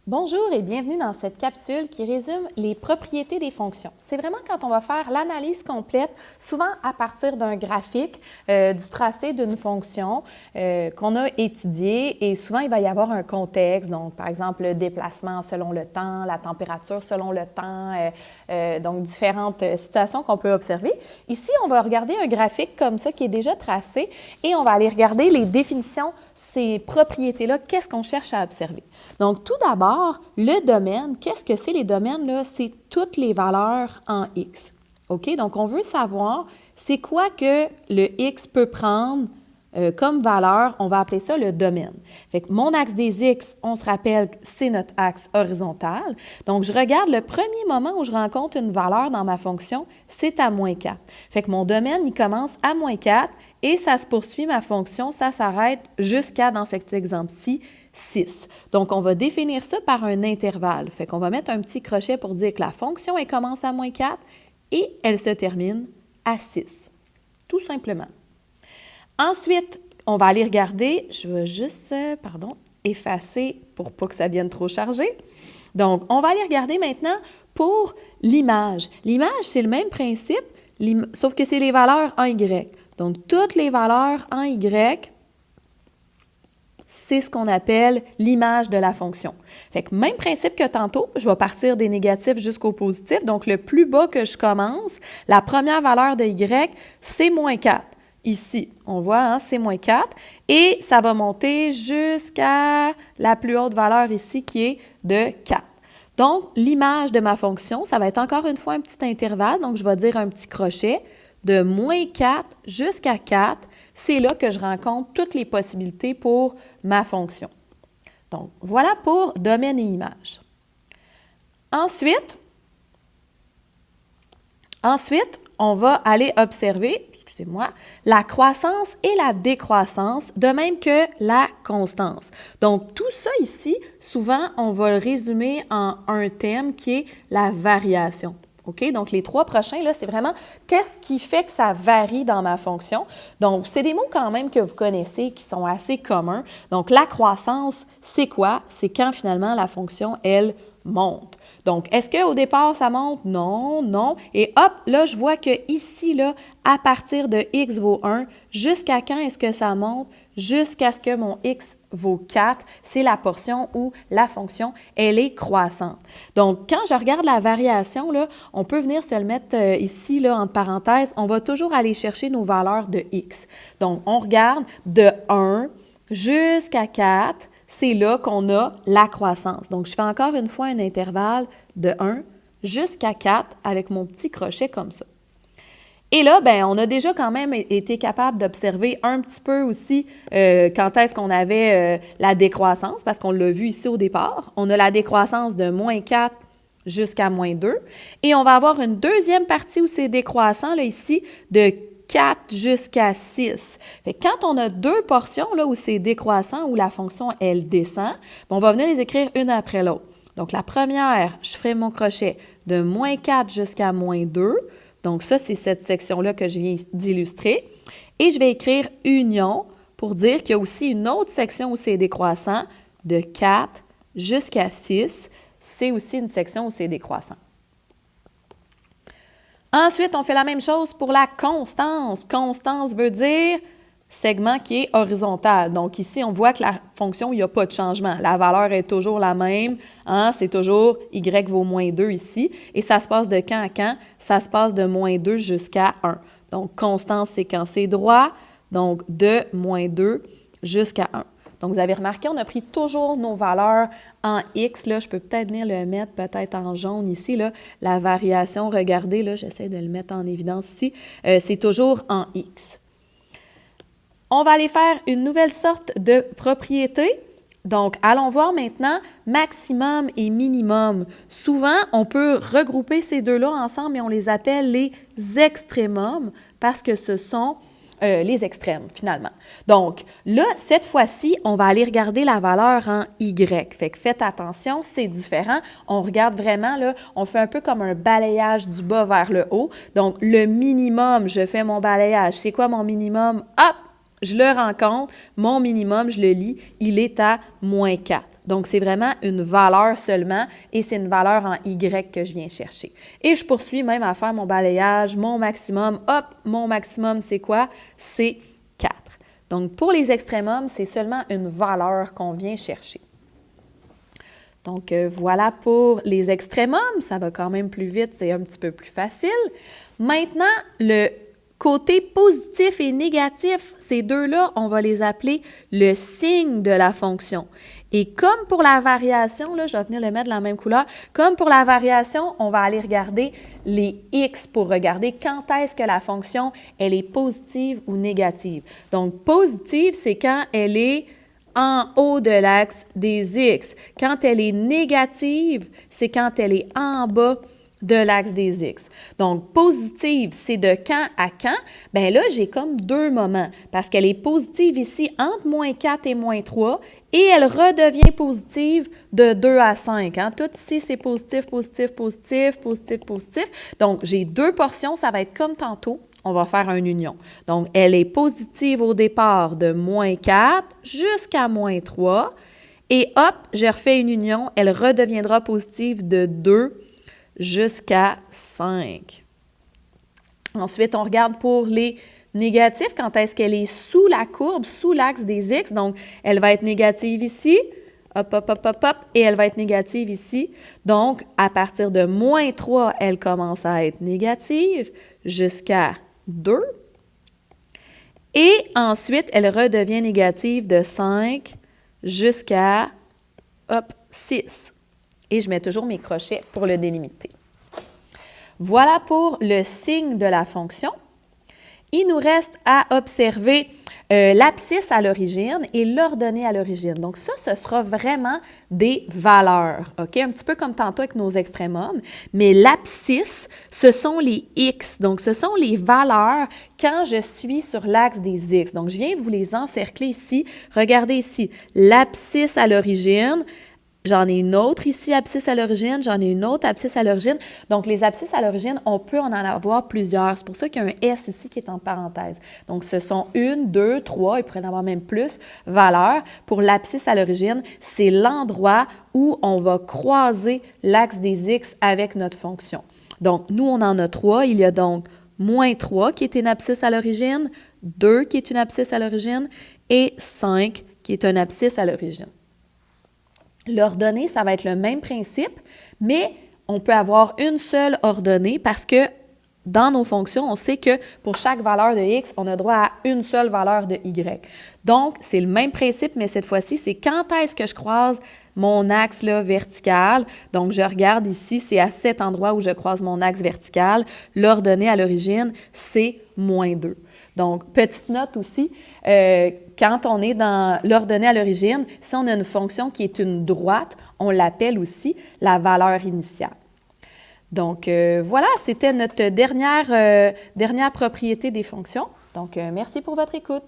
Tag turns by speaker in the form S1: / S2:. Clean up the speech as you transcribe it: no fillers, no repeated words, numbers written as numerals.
S1: Bonjour et bienvenue dans cette capsule qui résume les propriétés des fonctions. C'est vraiment quand on va faire l'analyse complète, souvent à partir d'un graphique, du tracé d'une fonction qu'on a étudié et souvent il va y avoir un contexte, donc par exemple le déplacement selon le temps, la température selon le temps, donc différentes situations qu'on peut observer. Ici, on va regarder un graphique comme ça qui est déjà tracé et on va aller regarder les définitions, ces propriétés-là, qu'est-ce qu'on cherche à observer. Donc, tout d'abord, le domaine, qu'est-ce que c'est les domaines? Là? C'est toutes les valeurs en X. OK? Donc, on veut savoir c'est quoi que le X peut prendre comme valeur. On va appeler ça le domaine. Fait que mon axe des X, on se rappelle, c'est notre axe horizontal. Donc, je regarde le premier moment où je rencontre une valeur dans ma fonction, c'est à moins 4. Fait que mon domaine, il commence à moins 4 et ça se poursuit, ma fonction, ça s'arrête jusqu'à, dans cet exemple-ci, 6. Donc, on va définir ça par un intervalle. Fait qu'on va mettre un petit crochet pour dire que la fonction, elle commence à moins 4 et elle se termine à 6. Tout simplement. Ensuite, on va aller regarder, je vais juste, effacer pour pas que ça vienne trop chargé. Donc, on va aller regarder maintenant pour l'image. L'image, c'est le même principe, sauf que c'est les valeurs en Y. Donc, toutes les valeurs en Y, c'est ce qu'on appelle l'image de la fonction. Fait que même principe que tantôt, je vais partir des négatifs jusqu'au positif. Donc, le plus bas que je commence, la première valeur de Y, c'est moins 4. Ici, on voit, hein, c'est moins 4. Et ça va monter jusqu'à la plus haute valeur ici qui est de 4. Donc, l'image de ma fonction, ça va être encore une fois un petit intervalle. Donc, je vais dire un petit crochet de moins 4 jusqu'à 4. C'est là que je rencontre toutes les possibilités pour ma fonction. Donc, voilà pour domaine et image. Ensuite, on va aller observer, la croissance et la décroissance, de même que la constance. Donc, tout ça ici, souvent, on va le résumer en un thème qui est la variation. OK? Donc, les trois prochains, là, c'est vraiment qu'est-ce qui fait que ça varie dans ma fonction. Donc, c'est des mots quand même que vous connaissez qui sont assez communs. Donc, la croissance, c'est quoi? C'est quand finalement la fonction, elle, monte. Donc, est-ce qu'au départ, ça monte? Non, non. Et hop, là, je vois que ici, là, à partir de x vaut 1, jusqu'à quand est-ce que ça monte? Jusqu'à ce que mon x vaut 4, c'est la portion où la fonction, elle est croissante. Donc, quand je regarde la variation, là, on peut venir se le mettre ici, là, entre parenthèses, on va toujours aller chercher nos valeurs de x. Donc, on regarde de 1 jusqu'à 4, c'est là qu'on a la croissance. Donc, je fais encore une fois un intervalle de 1 jusqu'à 4 avec mon petit crochet comme ça. Et là, bien, on a déjà quand même été capable d'observer un petit peu aussi quand est-ce qu'on avait la décroissance, parce qu'on l'a vu ici au départ. On a la décroissance de moins 4 jusqu'à moins 2. Et on va avoir une deuxième partie où c'est décroissant, là, ici, de 4 jusqu'à 6. Fait que quand on a deux portions là, où c'est décroissant, où la fonction, elle descend, on va venir les écrire une après l'autre. Donc, la première, je ferai mon crochet de moins 4 jusqu'à moins 2. Donc, ça, c'est cette section-là que je viens d'illustrer. Et je vais écrire union pour dire qu'il y a aussi une autre section où c'est décroissant de 4 jusqu'à 6. C'est aussi une section où c'est décroissant. Ensuite, on fait la même chose pour la constance. Constance veut dire segment qui est horizontal. Donc ici, on voit que la fonction, il n'y a pas de changement. La valeur est toujours la même. Hein? C'est toujours y vaut moins 2 ici. Et ça se passe de quand à quand? Ça se passe de moins 2 jusqu'à 1. Donc, constance, c'est quand c'est droit. Donc, de moins 2 jusqu'à 1. Donc, vous avez remarqué, on a pris toujours nos valeurs en X. Là, je peux peut-être venir le mettre peut-être en jaune ici. Là, la variation, regardez, là, j'essaie de le mettre en évidence ici. C'est toujours en X. On va aller faire une nouvelle sorte de propriété. Donc, allons voir maintenant maximum et minimum. Souvent, on peut regrouper ces deux-là ensemble et on les appelle les extrémums parce que ce sont les extrêmes, finalement. Donc, là, cette fois-ci, on va aller regarder la valeur en Y. Fait que faites attention, c'est différent. On regarde vraiment, là, on fait un peu comme un balayage du bas vers le haut. Donc, le minimum, je fais mon balayage. C'est quoi mon minimum? Hop! Je le rencontre. Mon minimum, je le lis, il est à moins 4. Donc, c'est vraiment une valeur seulement et c'est une valeur en Y que je viens chercher. Et je poursuis même à faire mon balayage, mon maximum. Hop, mon maximum, c'est quoi? C'est 4. Donc, pour les extrémums, c'est seulement une valeur qu'on vient chercher. Donc, voilà pour les extrémums. Ça va quand même plus vite, c'est un petit peu plus facile. Maintenant, le côté positif et négatif, ces deux-là, on va les appeler le signe de la fonction. Et comme pour la variation, là, je vais venir le mettre de la même couleur, comme pour la variation, on va aller regarder les X pour regarder quand est-ce que la fonction, elle est positive ou négative. Donc, positive, c'est quand elle est en haut de l'axe des X. Quand elle est négative, c'est quand elle est en bas de l'axe des X. Donc, positive, c'est de quand à quand? Bien là, j'ai comme deux moments parce qu'elle est positive ici entre moins 4 et moins 3 et elle redevient positive de 2 à 5. Hein? Tout ici, c'est positif, positif, positif, positif, positif. Donc, j'ai deux portions, ça va être comme tantôt. On va faire une union. Donc, elle est positive au départ de moins 4 jusqu'à moins 3. Et hop, je refais une union. Elle redeviendra positive de 2 jusqu'à 5. Ensuite, on regarde pour les négatifs, quand est-ce qu'elle est sous la courbe, sous l'axe des X. Donc, elle va être négative ici, hop, hop, hop, hop, hop, et elle va être négative ici. Donc, à partir de moins 3, elle commence à être négative jusqu'à 2. Et ensuite, elle redevient négative de 5 jusqu'à, hop, 6. Et je mets toujours mes crochets pour le délimiter. Voilà pour le signe de la fonction. Il nous reste à observer l'abscisse à l'origine et l'ordonnée à l'origine. Donc ça, ce sera vraiment des valeurs, OK? Un petit peu comme tantôt avec nos extrémums. Mais l'abscisse, ce sont les X. Donc, ce sont les valeurs quand je suis sur l'axe des X. Donc, je viens vous les encercler ici. Regardez ici, l'abscisse à l'origine. J'en ai une autre ici, abscisse à l'origine. J'en ai une autre, abscisse à l'origine. Donc, les abscisses à l'origine, on peut en avoir plusieurs. C'est pour ça qu'il y a un S ici qui est en parenthèse. Donc, ce sont 1, 2, 3, il pourrait y en avoir même plus, valeurs. Pour l'abscisse à l'origine, c'est l'endroit où on va croiser l'axe des X avec notre fonction. Donc, nous, on en a 3. Il y a donc moins 3 qui est une abscisse à l'origine, 2 qui est une abscisse à l'origine et 5 qui est une abscisse à l'origine. L'ordonnée, ça va être le même principe, mais on peut avoir une seule ordonnée parce que dans nos fonctions, on sait que pour chaque valeur de X, on a droit à une seule valeur de Y. Donc, c'est le même principe, mais cette fois-ci, c'est quand est-ce que je croise mon axe là, vertical. Donc, je regarde ici, c'est à cet endroit où je croise mon axe vertical. L'ordonnée à l'origine, c'est moins 2. Donc, petite note aussi, quand on est dans l'ordonnée à l'origine, si on a une fonction qui est une droite, on l'appelle aussi la valeur initiale. Donc, voilà, c'était notre dernière propriété des fonctions. Donc, merci pour votre écoute.